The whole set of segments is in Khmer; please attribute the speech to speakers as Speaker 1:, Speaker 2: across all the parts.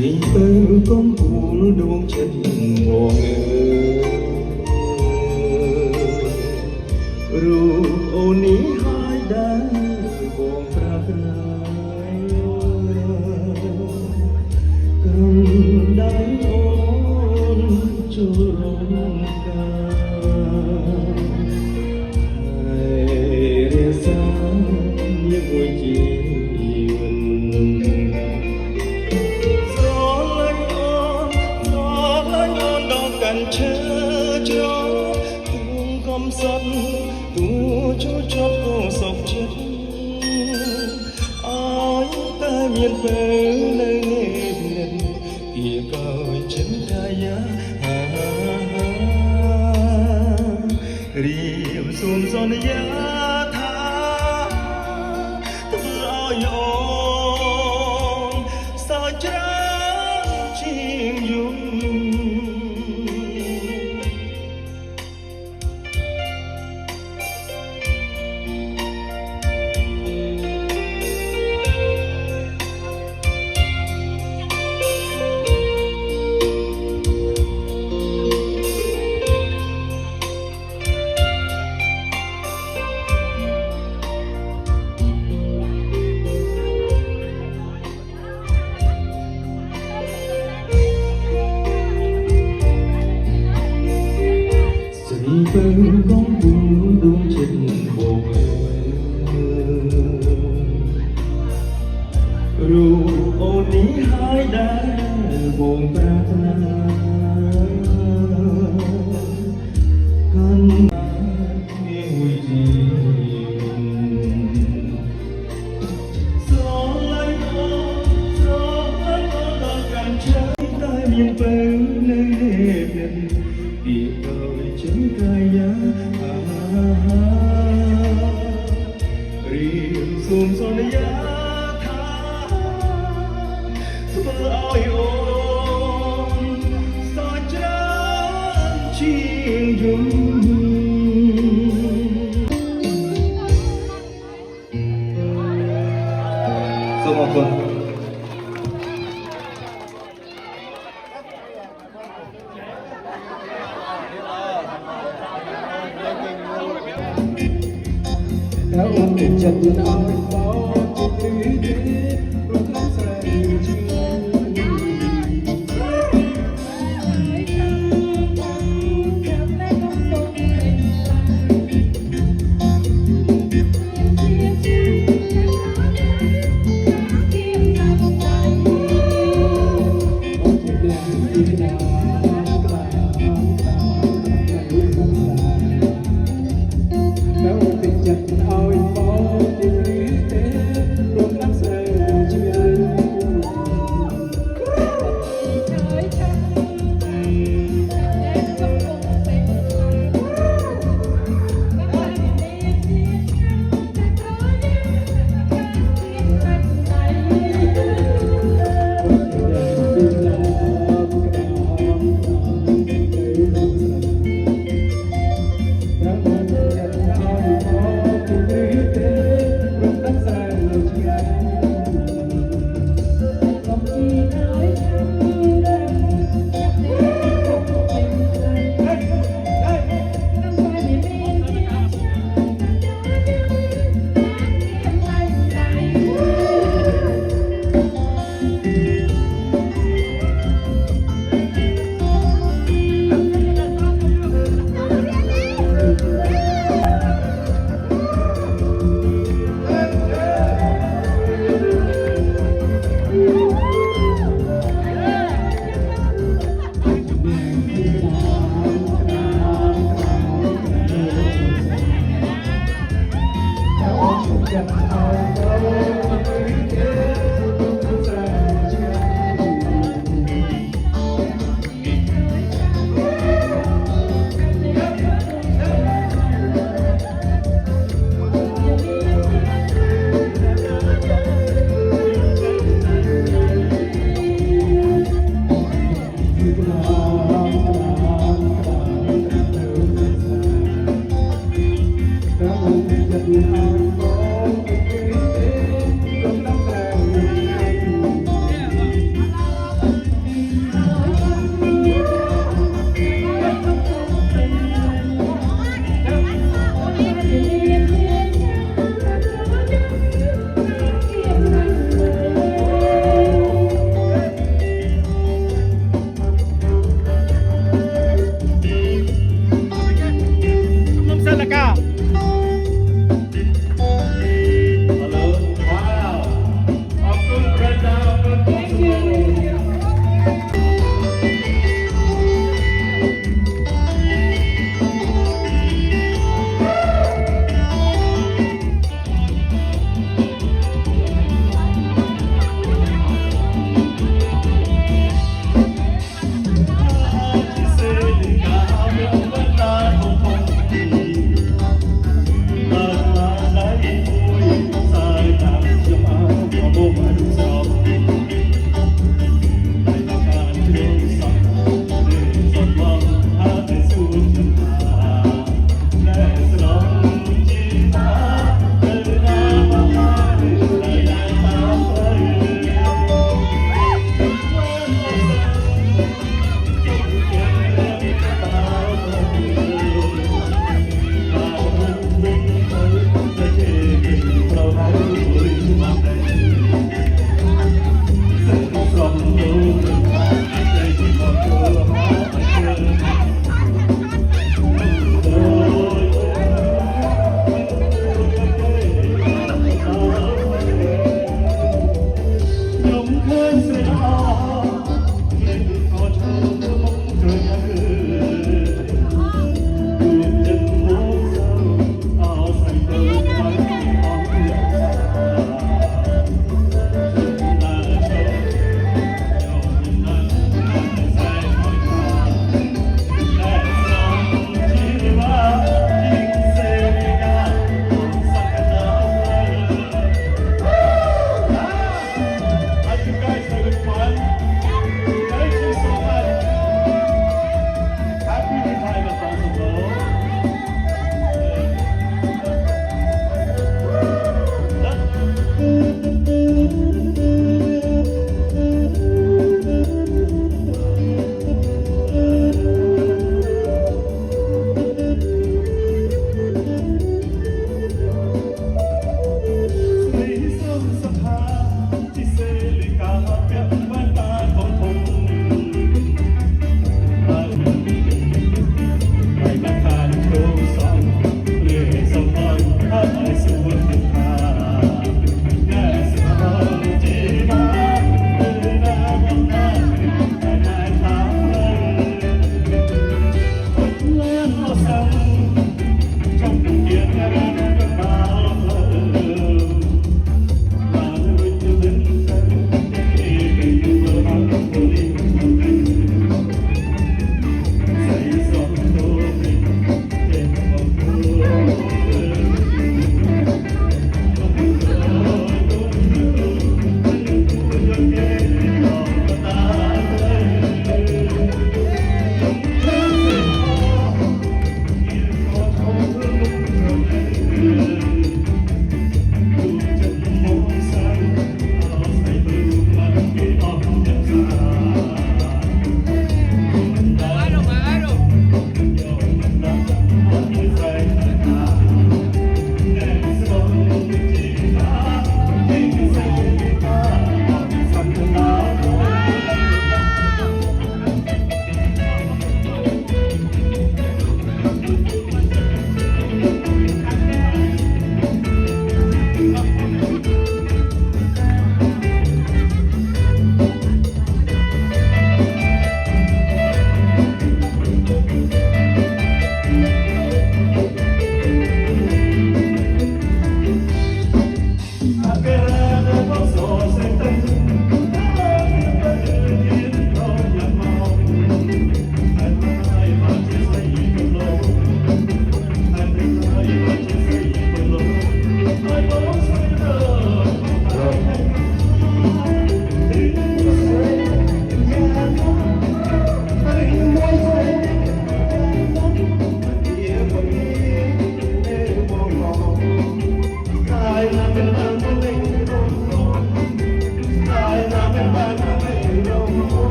Speaker 1: រីពើកុំពូលដួងចិត្តមករូបអូននេះហើយដែរបងប្រាថ្នាក្រុមដៃអូនចូលរំកាហើយរសាជាមួយជីវិតឈើជ្រោទូកំសត់ទូជួចប់ក៏សុខចិត្តអើយតែមានពេលនៅនេះពីក៏ចិត្តកាយារៀបសូមសន្យាថាធ្វើឲ្យអូនសើចច្រើនជាងយូរពើកុំពូលដួងចិត្តបងរូបអូននេះហើយដែរបងប្រាថ្នាកាន់មានមួយជីវិតស្រឡាញ់អូនដល់កាន់ជើងតែមានពេលនៅនេះពីដោយចិត្តកាយារៀបសូមសន្យាថាធ្វើឲ្យអូនសើចច្រើនជាងយូរសូមអរគុណแล้วអូនទៅចិត្តមិនអស់បោជាទីទីប្រកបស្រីជា ឃើញស្រីល្អគេក៏ឈរទៅមុខជួយអើទូទឹកមកសើអោសៃទៅបានអស់ពីអសាតាចូលយកណាស់សែនអើយថាតែសំជីវ៉ាជីងសេរីកាសក្តា You guys having fun? Thank you so much. Happy retirement also. Please don't stop.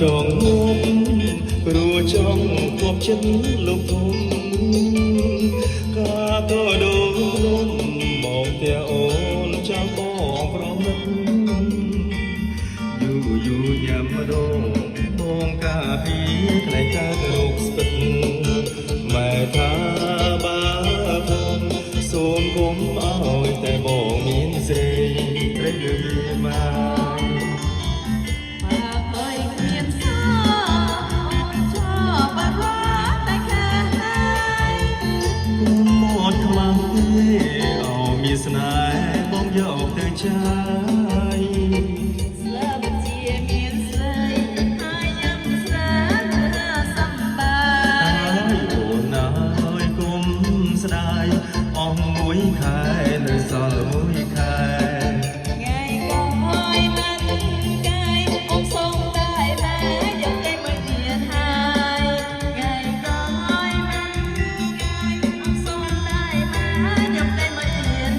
Speaker 1: ចងងំ ចិត្តលោកធំកាក៏ដូនលំមកតែអូនចាំបងប្រមិតយូរញ៉ាំម្ដងបងកាពីថ្លៃកាទៅរកស្ពិតម៉ែថាបាផងសូមគុំឲ្យតែបងមានស្រីត្រូវលើមកស្នេហ៍បងយកទៅចាយស្លាប់ជាមានស្រីហើយញ៉ាំស្រាទៅសំបាយអូនអើយគុំស្ដាយអស់មួយខែនៅសល់មួយខែថ្ងៃក៏ហើយមិនកាយអងសូមតែតែយកតែមួយទៀតហើយថ្ងៃក៏ហើយមិនកាយអងសូមតែតែយកតែមួយទៀត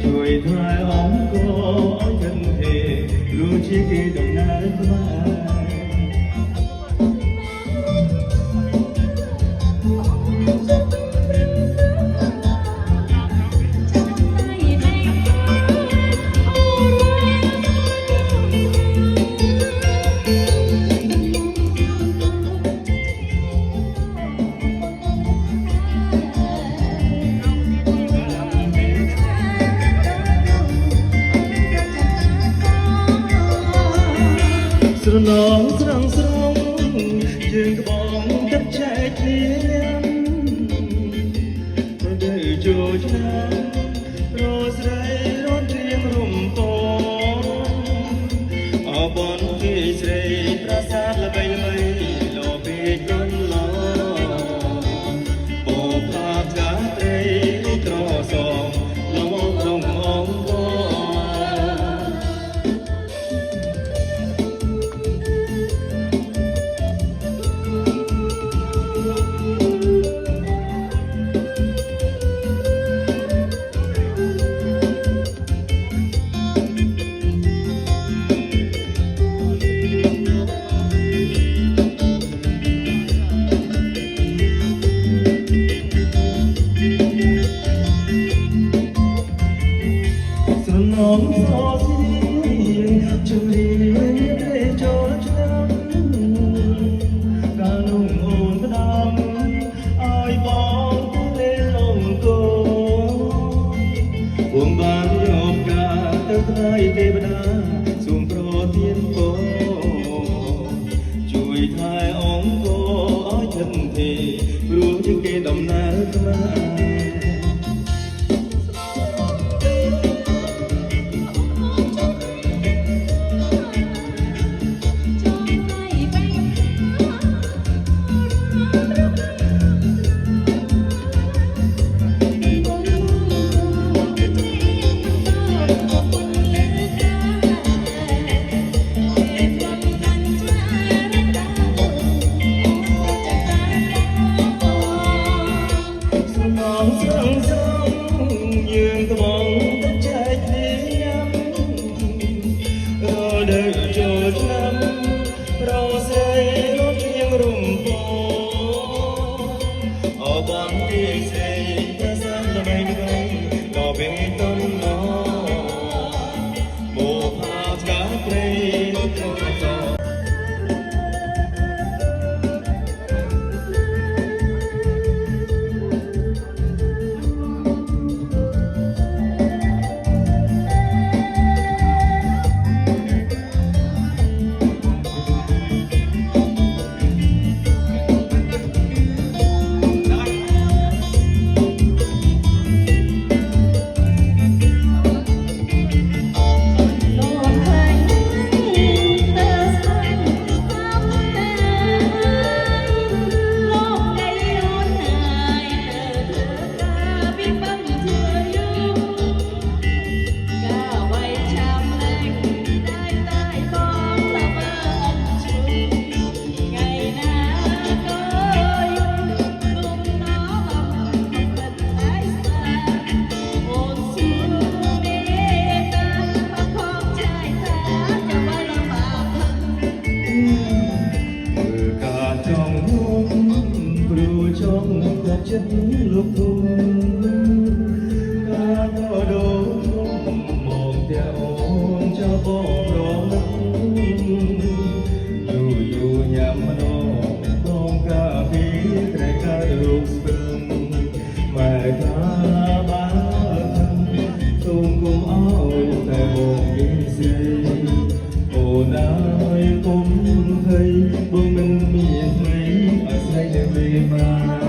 Speaker 1: ជួយថ្លៃអង្គឲ្យចិនទេรู้ជាគេដំណើរខ្មែរស្រណងស្រងស្រងយើងក្បងទឹកចែកគ្នាប្រដៅចូលឆ្នាំរស្រីរត់រៀងរំពងអបនពីស្រីប្រាសាទល្បីល្បីលោពេកកន្លងបបថាកាត្រីត្រសមលោកក្នុងអង្គងសោស៊ីជំរីទេចូលឆ្នាំកាលនោះអូនផ្ដាំឲ្យបងទៅលេងលំកូបងបានយកការទៅថ្លៃទេវតាសូមប្រទានពរជួយថែអង្គឲ្យចិនទេព្រោះជាគេដំណើរខ្មែរ បនទីស្រីប្រសាទល្បីល្បីក៏ពេលតំណបុផាស្កាព្រៃក្នុងត ចិត្តលោកគុំការក៏ដូនមកតែអូនจะបងរងយូរញ៉ាំម្ដងបងកាពីត្រែការូបស្ពឹងម៉ែថាបានសូមគុំអោយតែបងមានស្រីអូនអើយគុំភ័យបងមិនមានថ្មីអាស្រ័យតែពេលមក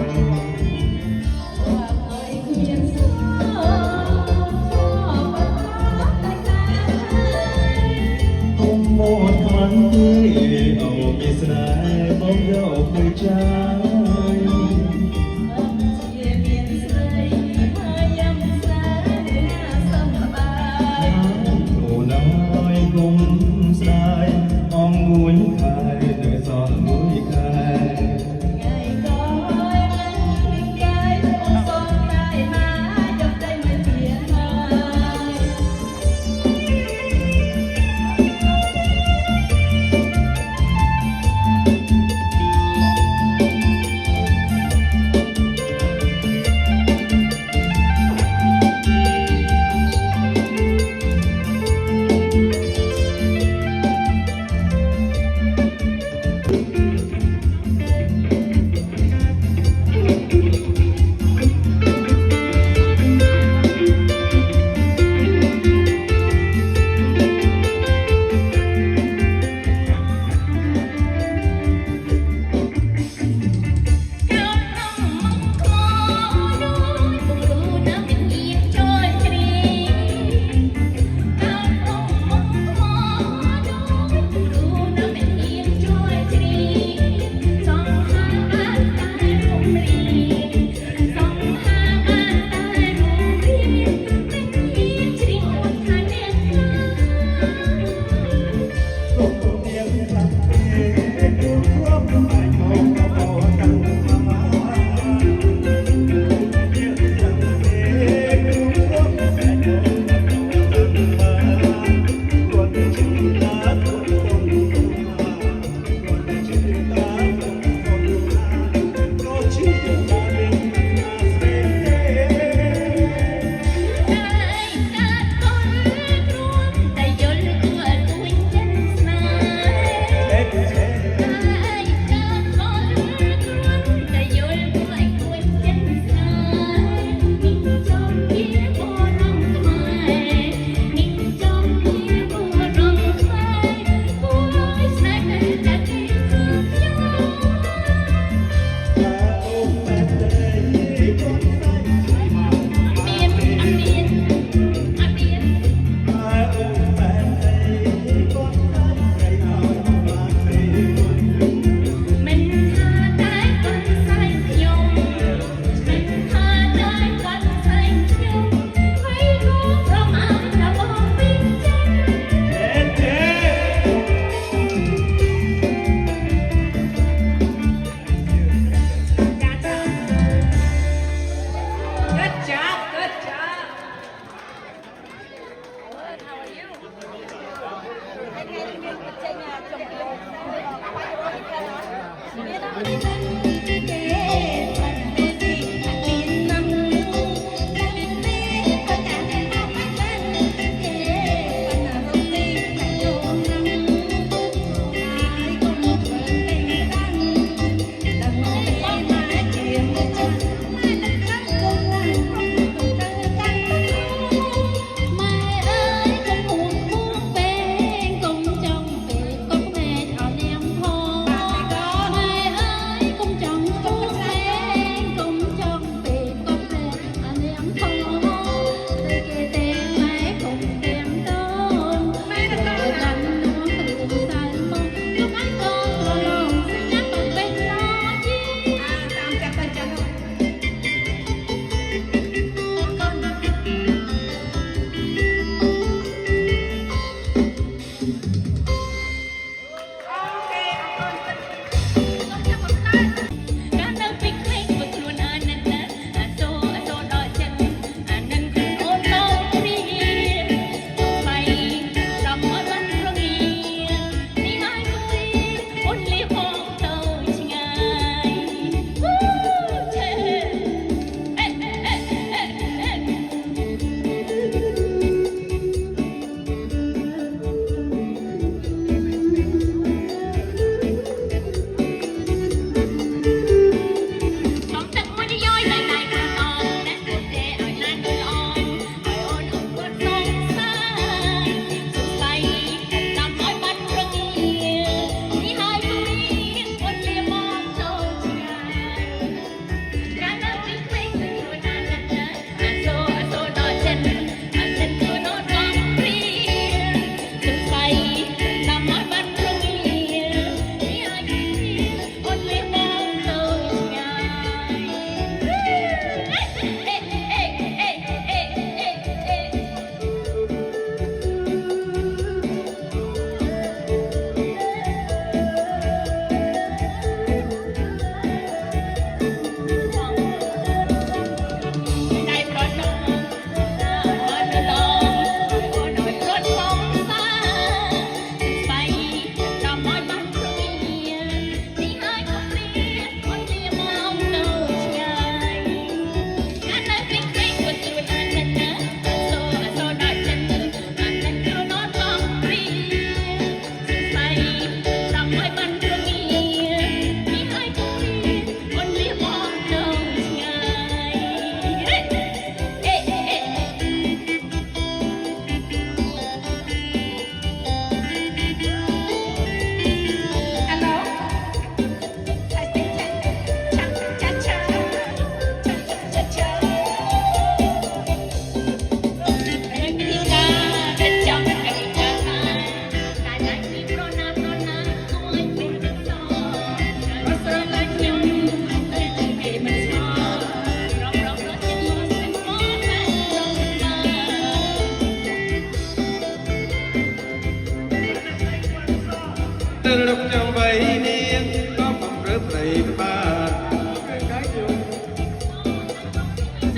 Speaker 2: លុកចាំវ័យនាងក៏បំរើប្តីក្បាលកាយយំ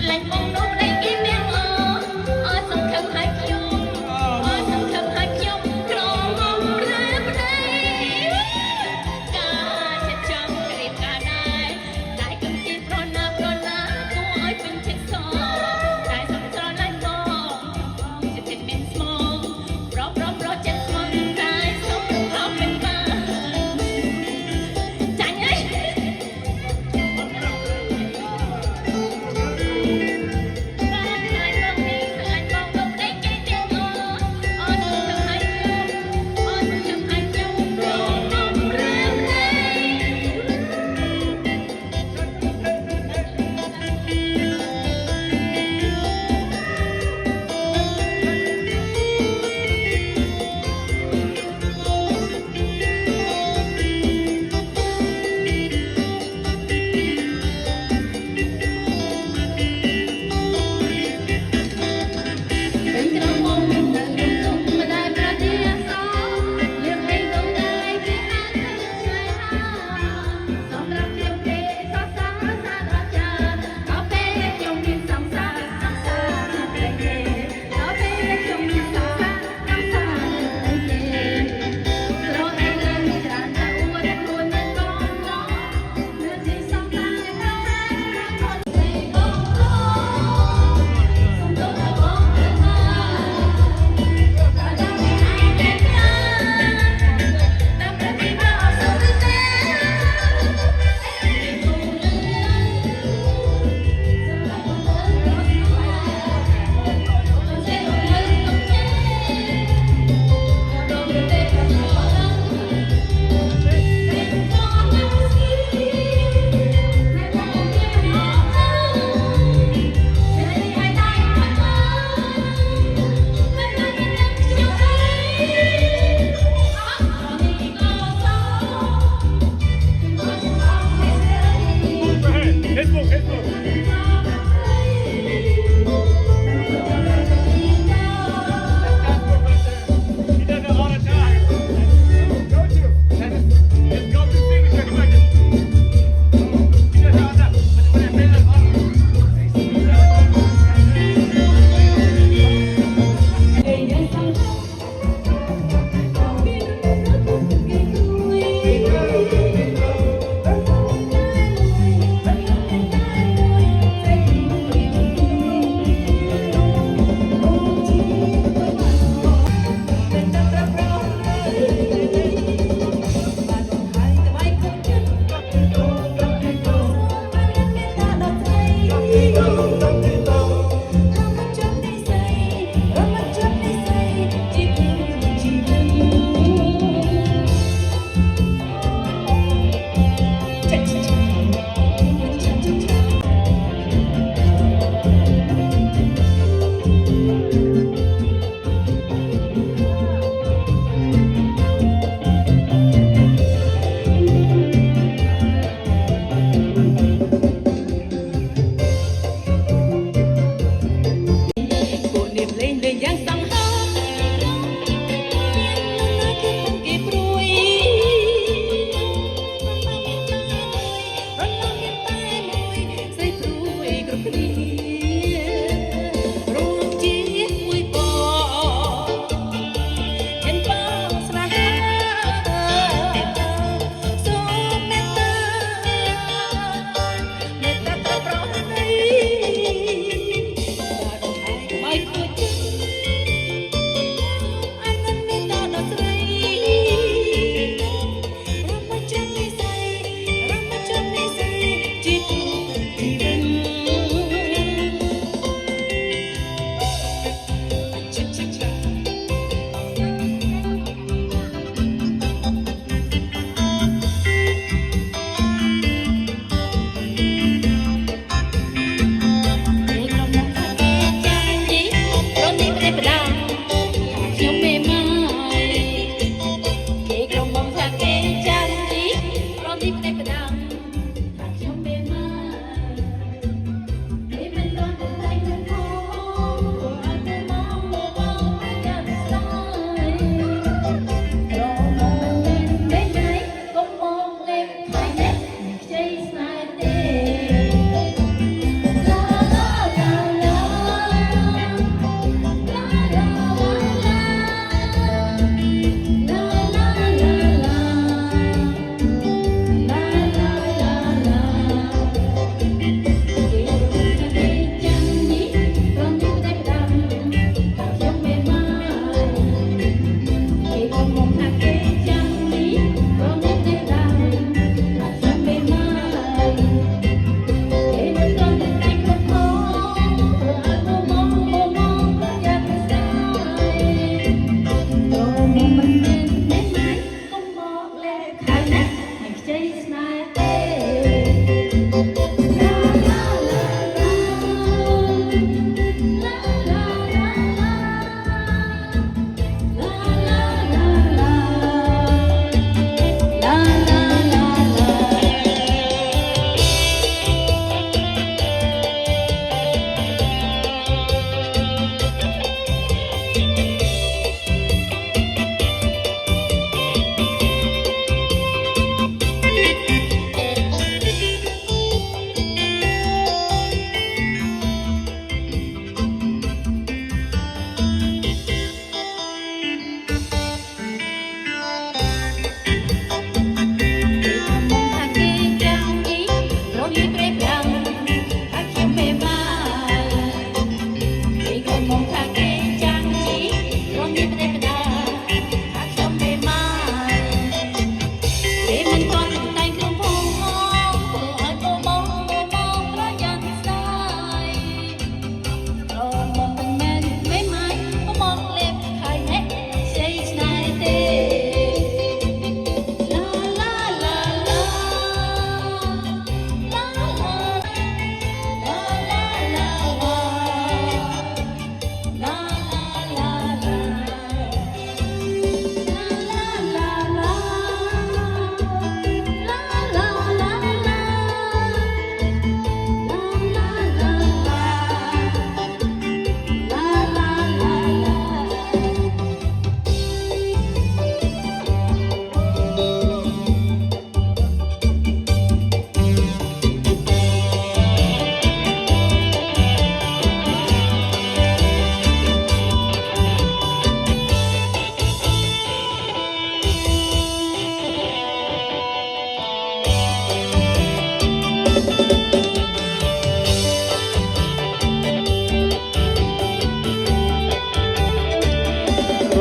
Speaker 3: Lạnh bông nốt đầy kim miên ở sông khâm hai chung ở sông khâm hai chung lòng mong rớp đây ca chết trong cái ca này đại cầm chi pro na cô ơi bên chết so đại sông cho lại mong chết chết bên mong pro chết mong đại sông khóc bên ba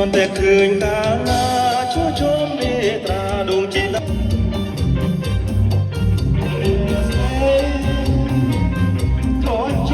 Speaker 1: อนแต่คืนกาลาชูชมเมตตาดวงจิตขอใจ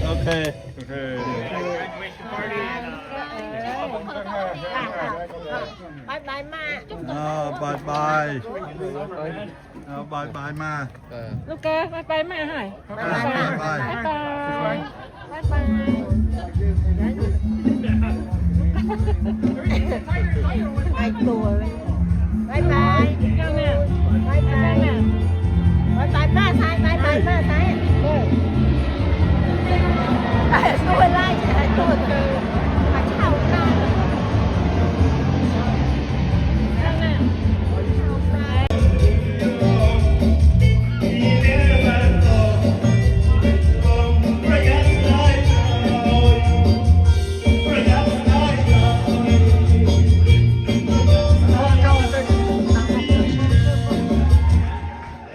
Speaker 1: โอเค
Speaker 2: Graduation party.
Speaker 4: บายบายมา
Speaker 5: บายบายบายบายมา
Speaker 4: ลูกแกบายบายมาให้บายบาย
Speaker 5: บาย
Speaker 4: บายบายบายบายไอตัวเลยบายบายเจ้าเนี่ยบายบายเนี่ยบายบายป้าทายบายบายป้าทายตัวไล่ตัวเธอมาเช่าตาเจ้าเนี่ย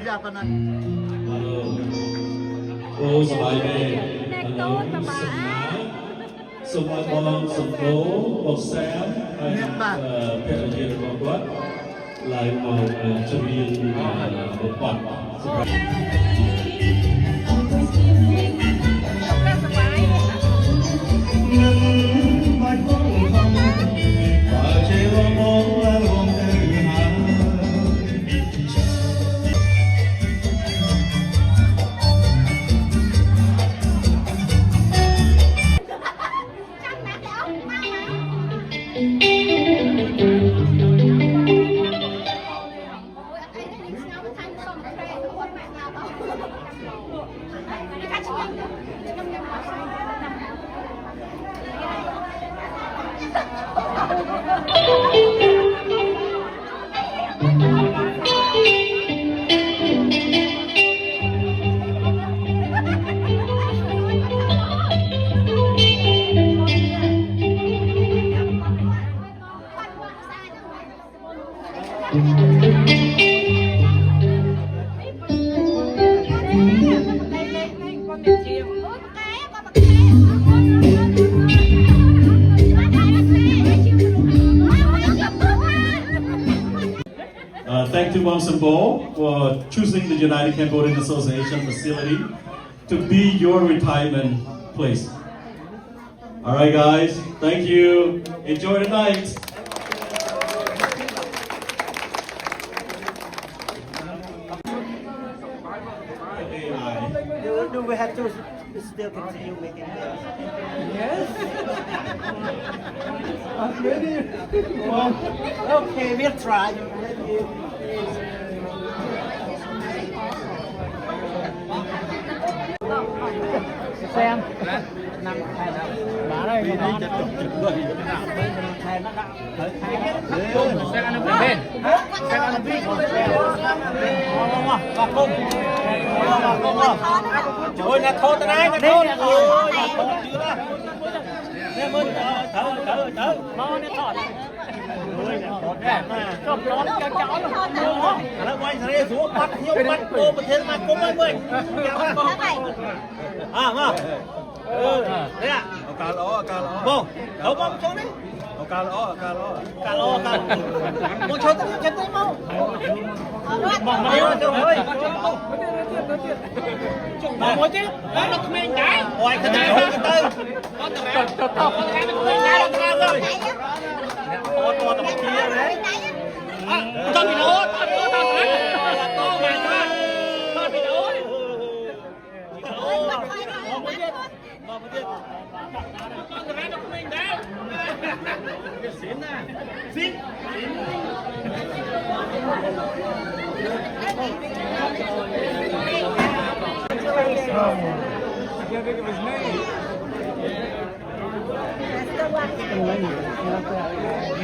Speaker 5: อยากกันนะ
Speaker 6: โอ้สบายแม่สมบองสมโภบอกแซมเพชรเยียร์บอกว่าลายมองจะมีบอกปัด
Speaker 1: Hãy
Speaker 6: Thank you, Wang Sambo, for choosing the United Cambodian Association facility to be your retirement place. All right, guys. Thank you. Enjoy the night.
Speaker 1: Do we have to still continue making this? Yes. I'm ready. Okay, we'll try. Xem nằm thay nào bà đây nó thay nó đã thấy xem ăn bên xem ăn bên và cung ôi là thô tới đây là thô ôi là thô chưa đó nè mình thở nó nó thọt ôi là thọt đẹp mà trong đó cho cháu là nó quay ra xuống bắt hiếu bắt cô một thế mà cô ơi ơi mà đấy à cà ló bông đâu bông cho đấy cà ló bông cho tới mau bông mà cho ơi bông một chứ nó không nên trái ngoài cái này không cái tư cho tao con cái nó không nên trái đâu rồi to tầm kia đấy tao bị nổ tao to mày tao bị nổ con cái này nó không nên đấy xỉn à xỉn
Speaker 2: You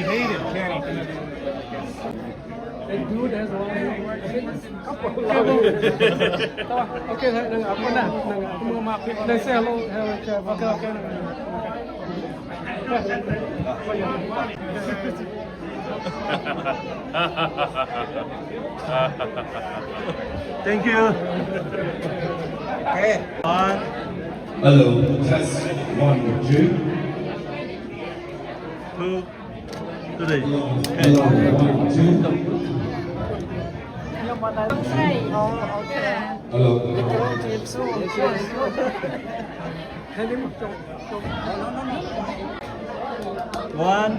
Speaker 2: hate it, Kenny.
Speaker 7: They do it as well. Okay, đừng ấm con nào, đừng ấm mua map. Đây xe lô, okay.
Speaker 5: Thank you.
Speaker 1: Okay.
Speaker 6: Hello, test 1, 2.
Speaker 5: 2, 3.
Speaker 6: Hello, 1, 2. Hello.
Speaker 7: ให้นี่จบ
Speaker 1: One.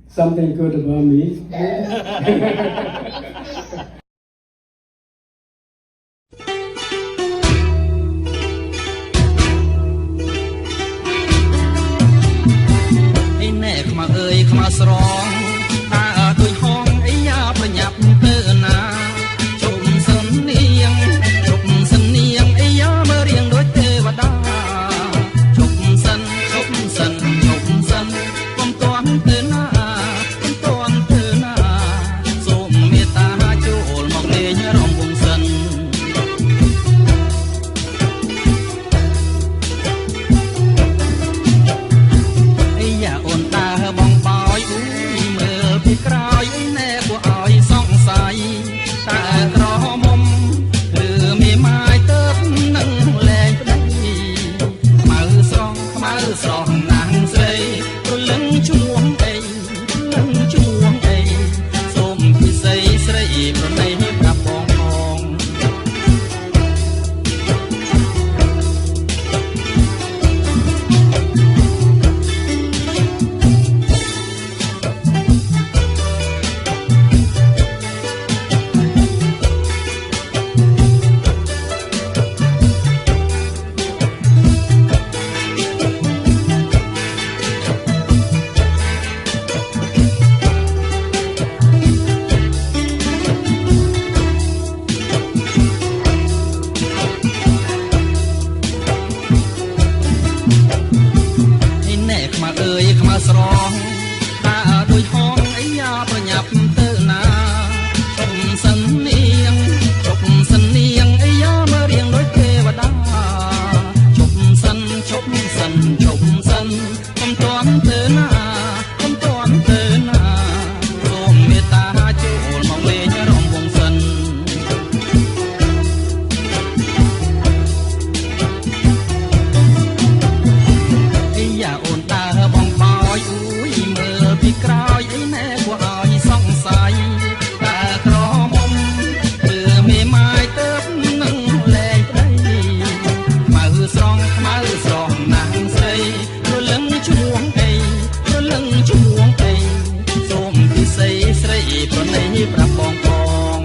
Speaker 7: Something good about me.
Speaker 8: ไอ้แน่ขมาเอ่ยขมาสรองตาด้วยห้องไอ้ยาประหยับเตือนนาชมสนเนียงชมสนเนียงไอ้ยามาเรียงโดยเทวดาชมสันชมสันชมสันกลมตอนเตือนหน้ากลมตอนเตือนหน้าส้มเมตตาโจลมองเลยรองวงสันไอ้ยาโอนตาบองปอยอุ้ยเมื่อพี่กรอยแน่กว่าอ้อยสองใสตากรอมมหรือมีไม้เติบนั่งแรงไปมือสองนางใส่ตัวลึงช่วงไอ้ลึงช่วงไอ้ส้มพี่ใส่ใส่เพราะในปรับปองมองมาเอ่ยมาสรองตาด้วยห้องไอ้ยาประหยับเตือนนาชมสันเนียงชมสันเนียงไอ้ยามาเรียงโดยเทวดาชมสันชมสันชมสันคำตอนเตือนนาคำตอนเตือนนาส้มเมตตาโจลมองเลยรองวงสันไอ้ยาโอนตาบองปอยอุ้ยเมื่อพี่กรอยไอ้แน่กว่าอ้อยสองใสตากรอมมเมื่อมีไม้เติบนั่งแรงไปมือสองนางใส่ตัวลึงช่วงไอ้ตัวลึงช่วงไอ้ส้มพี่ใส่ใส่เพราะในปรับปองปอง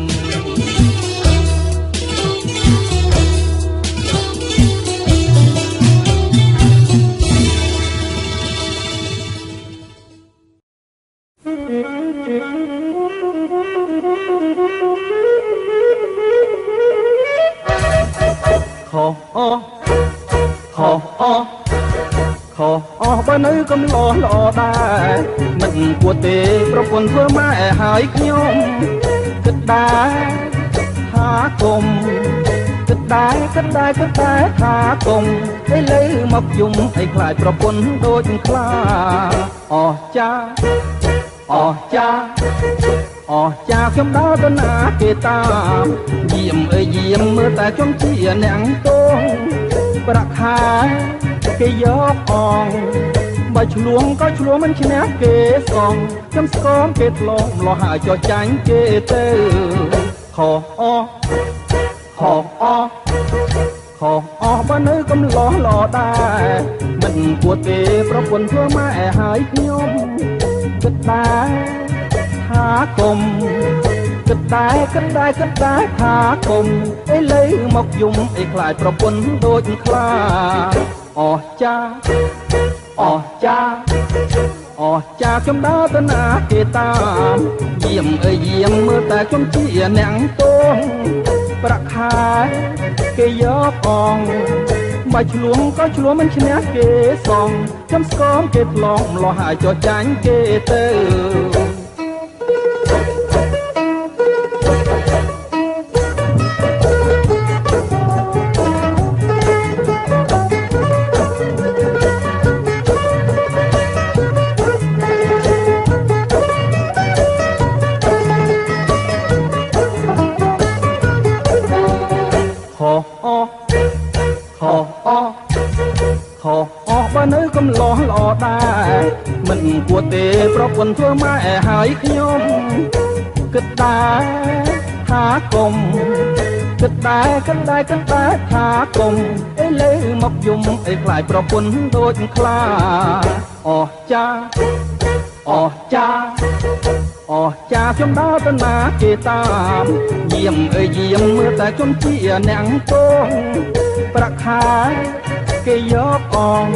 Speaker 8: ขอបើនៅកំឡោះល្អដែរមិនគួរទេប្រពន្ធធ្វើម៉ែហើយខ្ញុំគិតដែរថាគុំគិតដែរថាគុំឥឡូវមកយំឲ្យខ្លាចប្រពន្ធដូចខ្លាអោះចាខ្ញុំដើរទៅណាគេតាមយាមអើយយាមមើលតែខ្ញុំជាអ្នកតងប្រាក់ខែគេយកអងបើឆ្លួងក៏ឆ្លួងមិនឈ្នះគេសងខ្ញុំស្គមគេធ្លងលោះហើយចោះចាញ់គេទៅខុសបើនៅកំឡោះល្អដែរមិនគួរទេប្រពន្ធធ្វើម៉ែហើយខ្ញុំគិតដែរថាគុំគិតដែរថាគុំឥឡូវមកយំឲ្យខ្លាចប្រពន្ធដូចខ្លាអោះចាខ្ញុំដើរទៅណាគេតាមយាមអើយយាមមើលតែខ្ញុំជាអ្នកតងប្រាក់ខែគេយកអងបើឆ្លួងក៏ឆ្លួងមិនឈ្នះគេសងខ្ញុំស្គមគេធ្លងម្លោះហើយចោះចាញ់គេទៅ បើនៅកំឡោះល្អដែរមិនគួរទេប្រពន្ធធ្វើម៉ែហើយខ្ញុំគិតដែរថាគុំគិតដែរថាគុំឥ លើមកយំអីខ្លាយប្រពន្ធដូចខ្លាអោះចាអោះចាអោះចាខ្ញុំដើរទៅណាគេតាមយាមអើយយាមមើលតែជនជាអ្នកតងប្រាក់ខែគេយកអង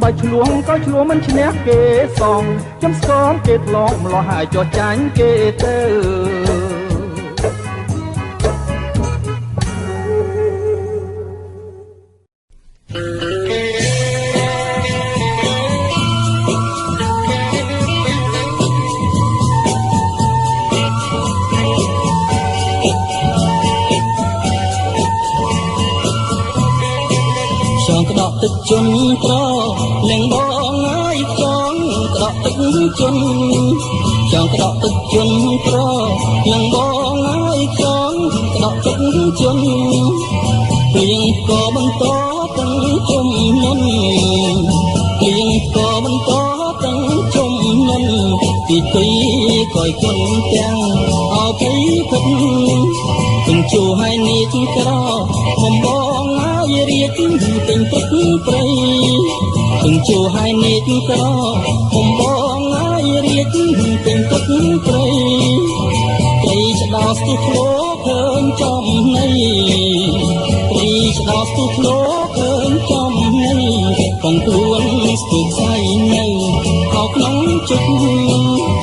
Speaker 8: បើឆ្លួងក៏ឆ្លួងមិនឈ្នះគេសងខ្ញុំស្គមគេធ្លាប់ម្លោះហើយចោះចាញ់គេទៅក្តោបទឹកជន់ត្រលែងបងហើយចង់ក្តោបទឹកជន់ចង់ក្តោបទឹកជន់ត្រលែងបងហើយចង់ក្តោបទឹកជន់ព្រៀងក៏បន្តទាំងជុំនុនព្រៀងក៏បន្តទាំងជុំនុនទីទីក៏គុណទាំងអភ័យភពទាំងជួឲ្យនេះក្របំបងហើយរៀបទាំងព្រឹកព្រៃទាំងជួឲ្យនេះក្របំបងហើយរៀបទាំងព្រឹកព្រៃព្រៃឆ្ដោស្ទុះធ្លោឃើញចំនៃព្រៃឆ្ដោស្ទុះធ្លោឃើញចំនៃកងខ្លួនស្ទុះខ្សែនៅអោក្នុងជុក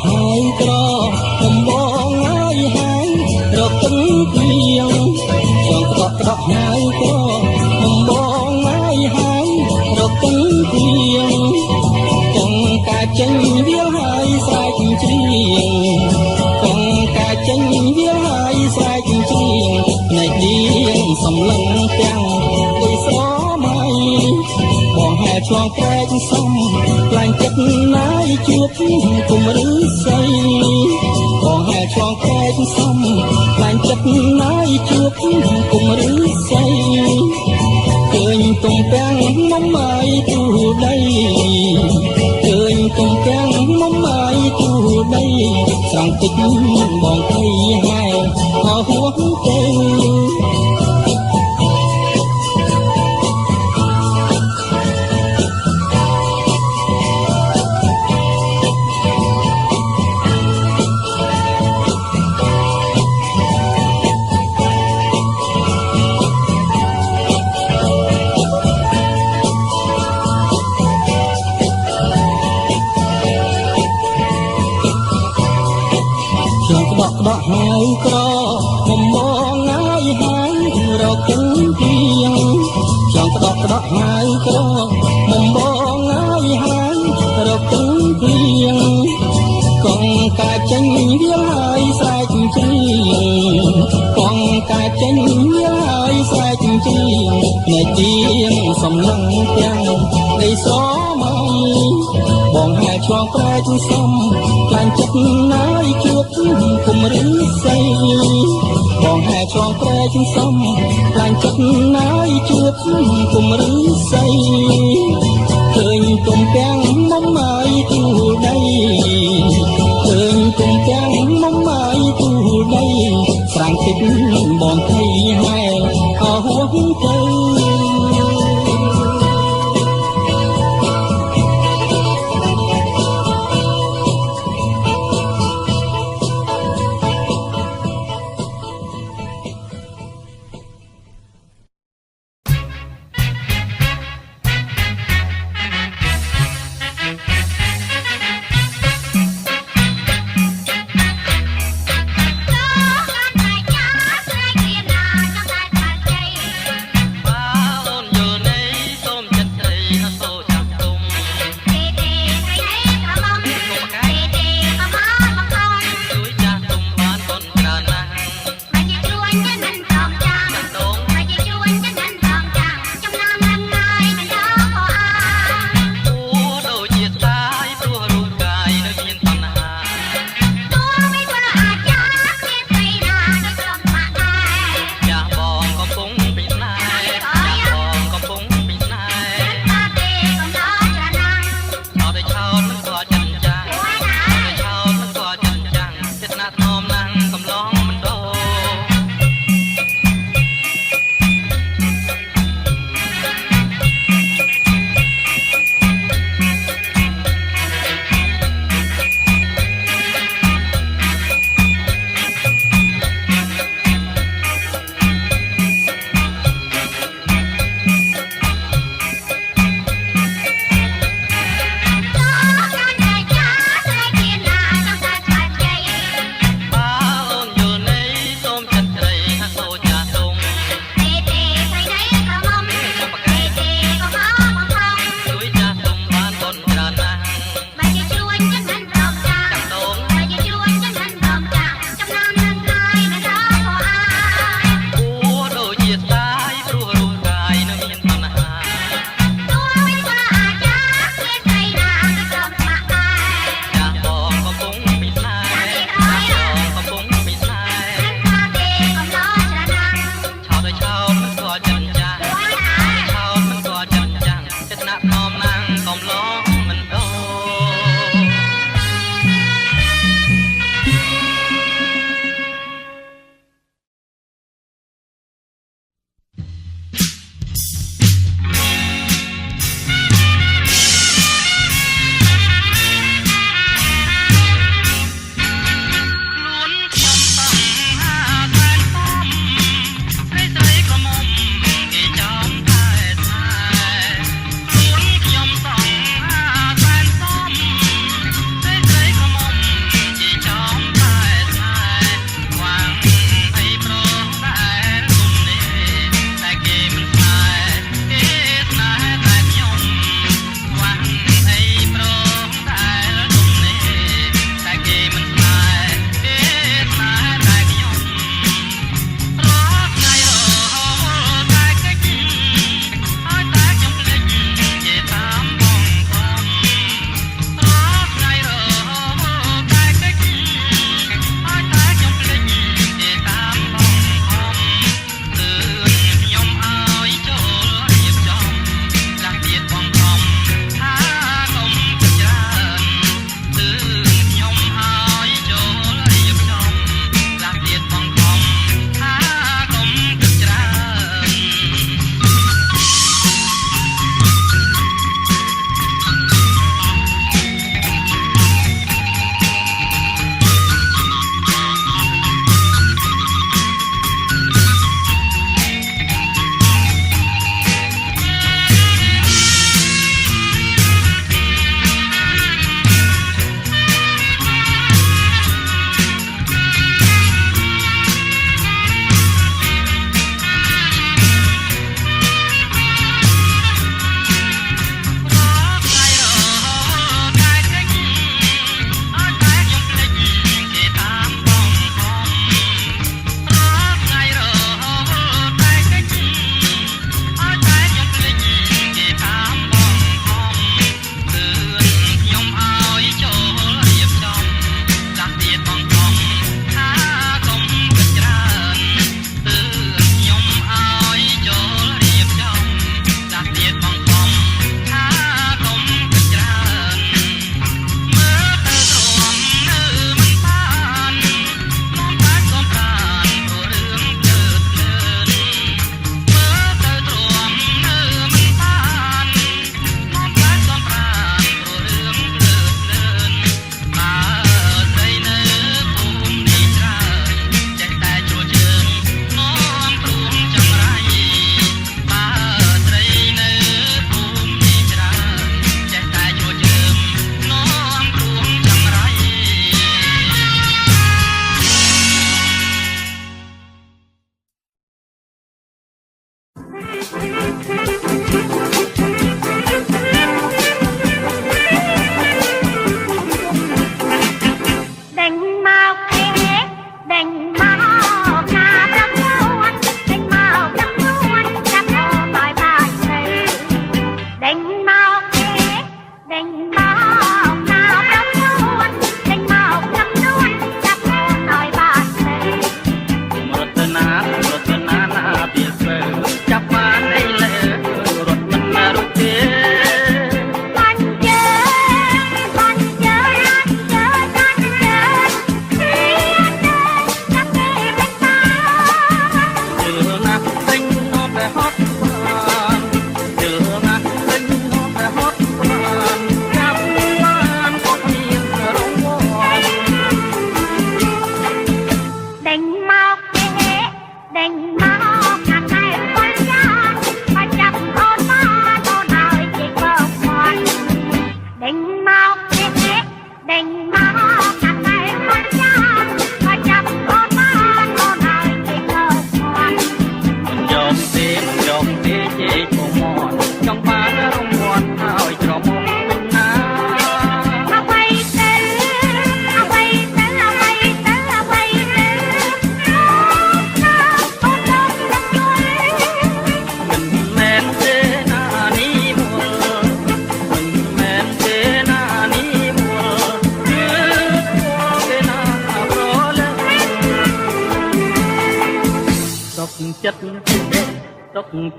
Speaker 8: ហើយក្រកំបងហើយហើយរកទឹកព្រៀងចង់ក្តក់ហើយក្រកំបងហើយហើយរកទឹកព្រៀងចង់កាចេញវាហើយស្រែកជ្រៀងចង់កាចេញវាហើយស្រែកជ្រៀងណែដៀងសំឡឹងទាំងដូចស្រមៃបងហែឆ្លងប្រែកសំខ្លាញ់ចិត្តណាយជួបគុំឬស្អីបងហែឆ្លងប្រែកសំខ្លាញ់ចិត្តណាយជួបគុំឬស្អីឃើញទំពាំងមុំហើយទូដីឃើញទំពាំងមុំហើយទូដីស្រង់ទឹកបងភ័យហែអស់ហួសទៅដកហើយក្របំបងហើយហើយរកគង់ទៀងចង់ក្តក់ហើយក្របំបងហើយហើយរកគង់ទៀងកងកាចេញវាហើយស្រែកជ្រៀងកងកាចេញវាហើយស្រែកជ្រៀងនៃទៀងសំឡឹងទាំងដីស្រមៃបងហែឆ្លងប្រែកសំខ្លាញ់ចិត្តណាយជួបគុំឬស្អីបងហែឆ្លងប្រែកសំខ្លាញ់ចិត្តណាយជួបគុំឬស្អីឃើញទំពាំងមុំហើយទូដីឃើញទំពាំងមុំហើយទូដីស្រាំងទឹកបងភ័យហែអស់ហួសទៅ
Speaker 3: អ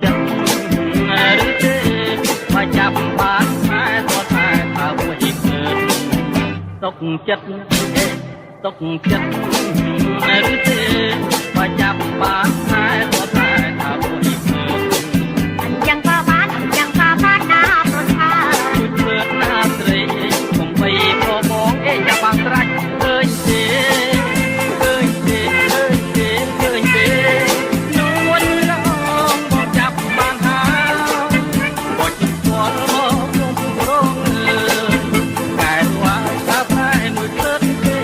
Speaker 8: ចិត្តឬទេបើចាប់បានខ្សែក៏តែថាមួយមើលទុកចិត្តទុកចិត្តឬទេបើចាប់បានខ្សែក៏តែថាមួយមើល
Speaker 3: យ៉ាងក៏បានយ៉ាងក៏បានណាប្រថា
Speaker 8: មើលណាស្រីកុំបីក៏បងចាំបានត្រាច់ឃើញទេឃើញទេឃើញទេឃើញទេនួនរងមកចាប់បានហើយបើជិះស្គាល់មកក្នុងរងតែว่าថាតែមួយទឹកទេ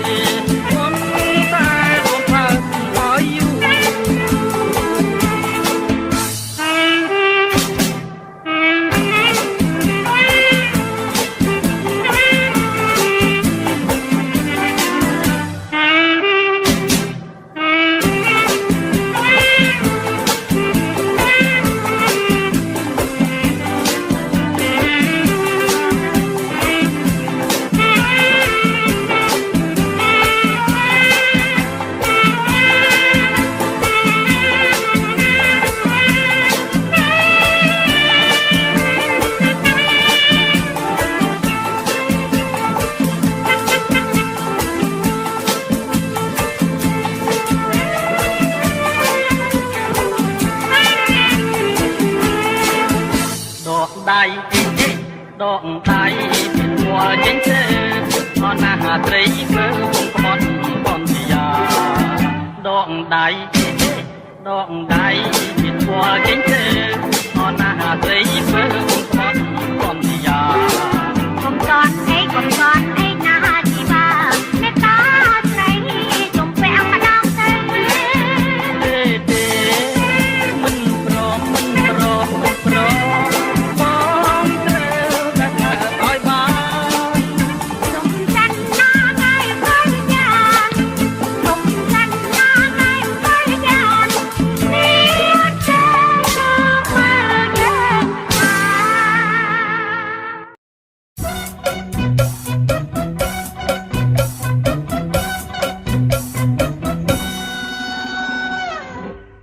Speaker 8: ខ្ញុំតែរួមផើឲ្យយូរដៃដកដៃពីមួចេញទេអនណាត្រីមើលក្បត់បនយាដកដៃដកដៃពីមួចេញទេអនណាត្រីមើលក្បត់បនយា
Speaker 3: កុំកត់កុំកត់ណាជីបាមេត្តាស្រីកុំពាក់ម្ដងទៅ
Speaker 8: ទេមិនព្រមមិនព្រមមិន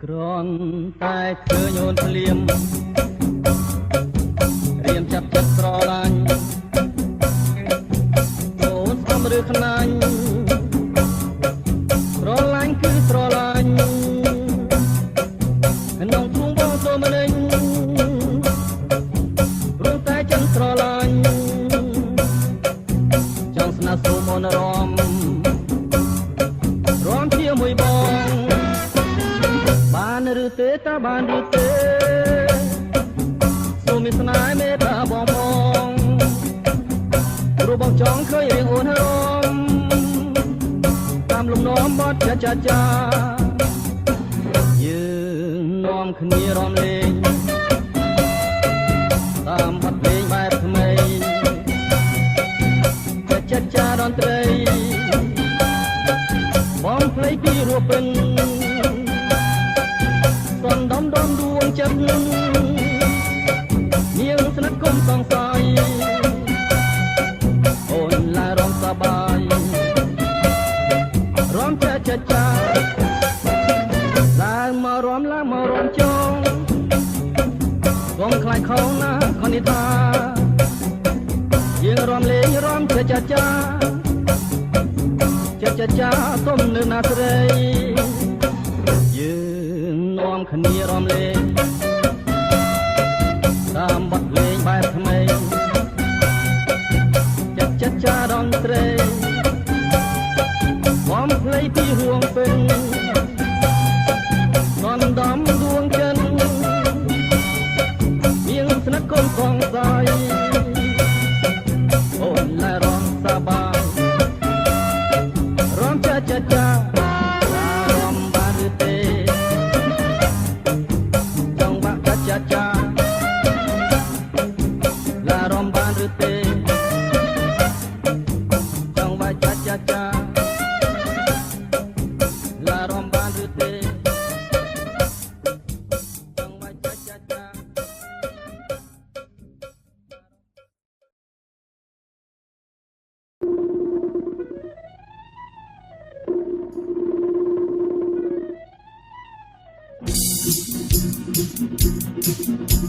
Speaker 8: ព្រមតែឃើញអូនភ្លៀមរៀមចាប់ចិត្តស្រឡាញ់អូនស្អំឬខ្នាញ់ស្រឡាញ់គឺស្រឡាញ់ក្នុងជួងបងសូមម្លេងព្រោះតែចិនស្រឡាញ់ចង់ស្នេហ៍សូមអូនរំជាមួយបងបានឬទេតាបានឬទេសូមមានស្នេហ៍មេត្តាបងបងព្រោះបងចង់ឃើញរៀងអូនរំតាមលំនាំបត់ចាយើងនាំគ្នារំលេងតាមបទភ្លេងបែបថ្មីចាតន្ត្រីបងភ្លេងពីរួពិនដំដួងចិត្តនាងស្និទ្ធគុំសង្ស័យអូនឡាយរំសប្បាយរំចាឡើងមករំឡើងមករំចងកុំខ្លាចខោណាខនិថាយើងរំលេងរំចាសុំនៅណាស្រីនាំគ្នារំលេងតាមបទលេងបែបថ្មីចាតន្ត្រីបំភ្លៃពីរួងពេញដំដួងចិនមានស្និទ្ធកូនកងសាយអូនឡារំសប្បាយរំចារំបានឬទេចាឡារំបានឬទេចង់បាច់ចាឡារំបានឬទេចង់បាច់ចា
Speaker 1: Thank
Speaker 3: Hãy subscribe cho kênh Ghiền Mì Gõ để không bỏ lỡ